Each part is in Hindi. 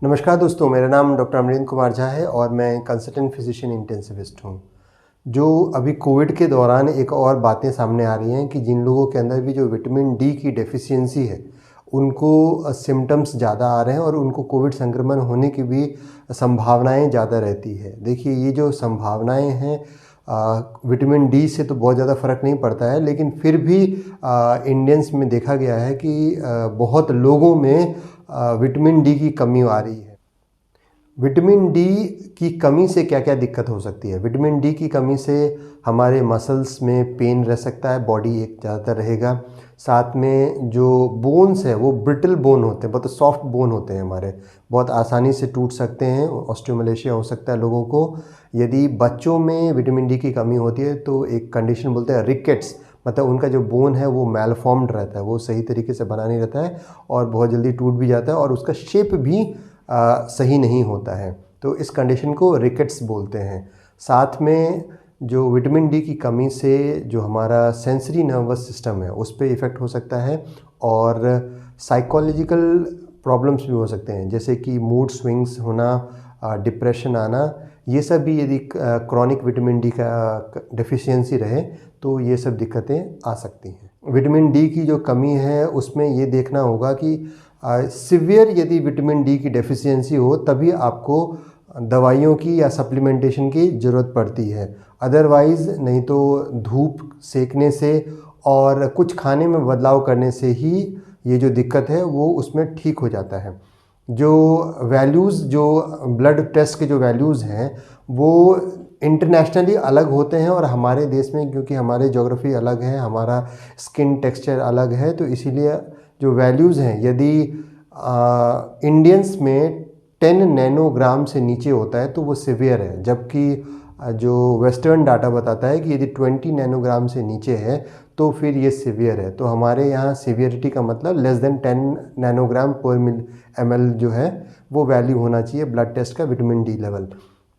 नमस्कार दोस्तों, मेरा नाम डॉक्टर अमरेंद्र कुमार झा है और मैं कंसल्टेंट फिजिशियन इंटेंसिविस्ट हूँ। जो अभी कोविड के दौरान एक और बातें सामने आ रही हैं कि जिन लोगों के अंदर भी जो विटामिन डी की डेफिशिएंसी है, उनको सिम्पटम्स ज़्यादा आ रहे हैं और उनको कोविड संक्रमण होने की भी संभावनाएं ज़्यादा रहती है। देखिए, ये जो संभावनाएं हैं, विटामिन डी से तो बहुत ज़्यादा फ़र्क नहीं पड़ता है, लेकिन फिर भी इंडियंस में देखा गया है कि बहुत लोगों में विटामिन डी की कमी आ रही है। विटामिन डी की कमी से क्या क्या दिक्कत हो सकती है? विटामिन डी की कमी से हमारे मसल्स में पेन रह सकता है, बॉडी एक ज़्यादातर रहेगा। साथ में जो बोन्स है वो ब्रिटल बोन होते हैं, बहुत सॉफ्ट बोन होते हैं हमारे, बहुत आसानी से टूट सकते हैं। ऑस्टियोमलेशिया हो सकता है लोगों को। यदि बच्चों में विटामिन डी की कमी होती है तो एक कंडीशन बोलते हैं रिकेट्स, मतलब उनका जो बोन है वो मैलफॉर्म्ड रहता है, वो सही तरीके से बना नहीं रहता है और बहुत जल्दी टूट भी जाता है और उसका शेप भी सही नहीं होता है। तो इस कंडीशन को रिकेट्स बोलते हैं। साथ में जो विटामिन डी की कमी से जो हमारा सेंसरी नर्वस सिस्टम है उस पे इफ़ेक्ट हो सकता है और साइकोलॉजिकल प्रॉब्लम्स भी हो सकते हैं, जैसे कि मूड स्विंग्स होना, डिप्रेशन आना। ये सब भी यदि क्रॉनिक विटामिन डी का डेफिशिएंसी रहे तो ये सब दिक्कतें आ सकती हैं। विटामिन डी की जो कमी है उसमें ये देखना होगा कि सिवियर यदि विटामिन डी की डेफिशिएंसी हो तभी आपको दवाइयों की या सप्लीमेंटेशन की ज़रूरत पड़ती है। अदरवाइज़ नहीं तो धूप सेकने से और कुछ खाने में बदलाव करने से ही ये जो दिक्कत है वो उसमें ठीक हो जाता है। जो वैल्यूज़, जो ब्लड टेस्ट के जो वैल्यूज़ हैं वो इंटरनेशनली अलग होते हैं और हमारे देश में क्योंकि हमारी ज्योग्राफी अलग है, हमारा स्किन टेक्सचर अलग है, तो इसीलिए जो वैल्यूज़ हैं यदि इंडियंस में 10 नैनोग्राम से नीचे होता है तो वो सीवियर है, जबकि जो वेस्टर्न डाटा बताता है कि यदि 20 नैनोग्राम से नीचे है तो फिर ये सीवियर है। तो हमारे यहाँ सीवियरिटी का मतलब लेस देन 10 नैनोग्राम पर ml जो है वो वैल्यू होना चाहिए ब्लड टेस्ट का विटामिन डी लेवल।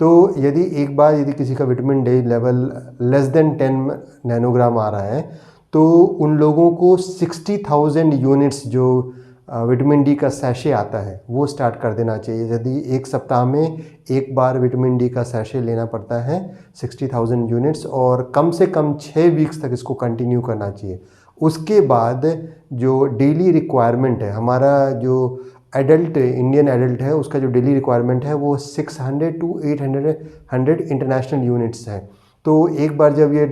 तो यदि एक बार यदि किसी का vitamin D level less than 10 nanogram आ रहा है तो उन लोगों को 60,000 यूनिट्स जो विटामिन डी का सैशे आता है वो स्टार्ट कर देना चाहिए। यदि एक सप्ताह में एक बार विटामिन डी का सैशे लेना पड़ता है 60,000 यूनिट्स और कम से कम 6 वीक्स तक इसको कंटिन्यू करना चाहिए। उसके बाद जो डेली रिक्वायरमेंट है, हमारा जो एडल्ट इंडियन एडल्ट है उसका जो डेली रिक्वायरमेंट है वो 600 टू 800 इंटरनेशनल यूनिट्स है। तो एक बार जब ये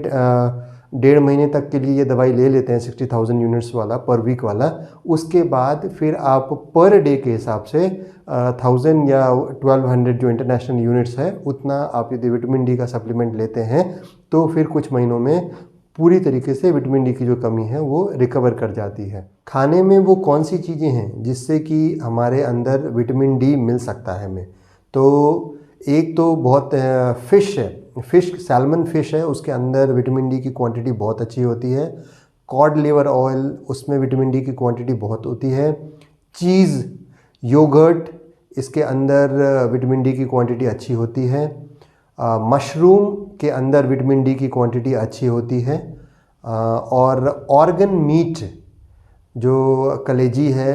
1.5 महीने तक के लिए ये दवाई ले लेते हैं 60,000 यूनिट्स वाला पर वीक वाला, उसके बाद फिर आप पर डे के हिसाब से 1000 या 1200 जो इंटरनेशनल यूनिट्स है उतना आप यदि विटामिन डी का सप्लीमेंट लेते हैं तो फिर कुछ महीनों में पूरी तरीके से विटामिन डी की जो कमी है वो रिकवर कर जाती है। खाने में वो कौन सी चीज़ें हैं जिससे कि हमारे अंदर विटामिन डी मिल सकता है हमें? तो एक तो बहुत फ़िश है, सैल्मन फ़िश है, उसके अंदर विटामिन डी की क्वांटिटी बहुत अच्छी होती है। कॉड लिवर ऑयल, उसमें विटामिन डी की क्वांटिटी बहुत होती है। चीज़, योगर्ट, इसके अंदर विटामिन डी की क्वांटिटी अच्छी होती है। मशरूम के अंदर विटामिन डी की क्वांटिटी अच्छी होती है। और ऑर्गन मीट जो कलेजी है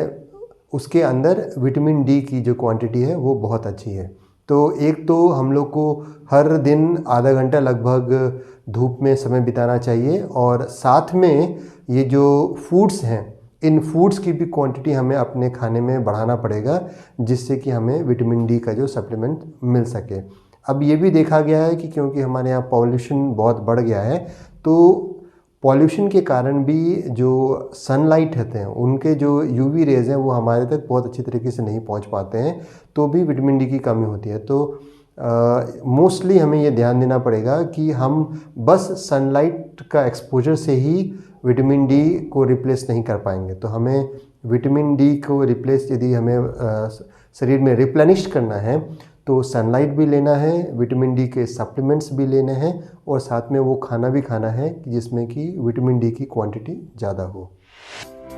उसके अंदर विटामिन डी की जो क्वांटिटी है वो बहुत अच्छी है। तो एक तो हम लोग को हर दिन आधा घंटा लगभग धूप में समय बिताना चाहिए और साथ में ये जो फूड्स हैं इन फूड्स की भी क्वांटिटी हमें अपने खाने में बढ़ाना पड़ेगा जिससे कि हमें विटामिन डी का जो सप्लीमेंट मिल सके। अब ये भी देखा गया है कि क्योंकि हमारे यहाँ पॉल्यूशन बहुत बढ़ गया है तो पॉल्यूशन के कारण भी जो सनलाइट रहते हैं उनके जो यूवी रेज़ हैं वो हमारे तक बहुत अच्छी तरीके से नहीं पहुंच पाते हैं, तो भी विटामिन डी की कमी होती है। तो मोस्टली हमें ये ध्यान देना पड़ेगा कि हम बस सनलाइट का एक्सपोजर से ही विटामिन डी को रिप्लेस नहीं कर पाएंगे। तो हमें विटामिन डी को रिप्लेस यदि हमें शरीर में रिप्लेनिश करना है तो सनलाइट भी लेना है, विटामिन डी के सप्लीमेंट्स भी लेने हैं और साथ में वो खाना भी खाना है जिसमें कि विटामिन डी की क्वांटिटी ज़्यादा हो।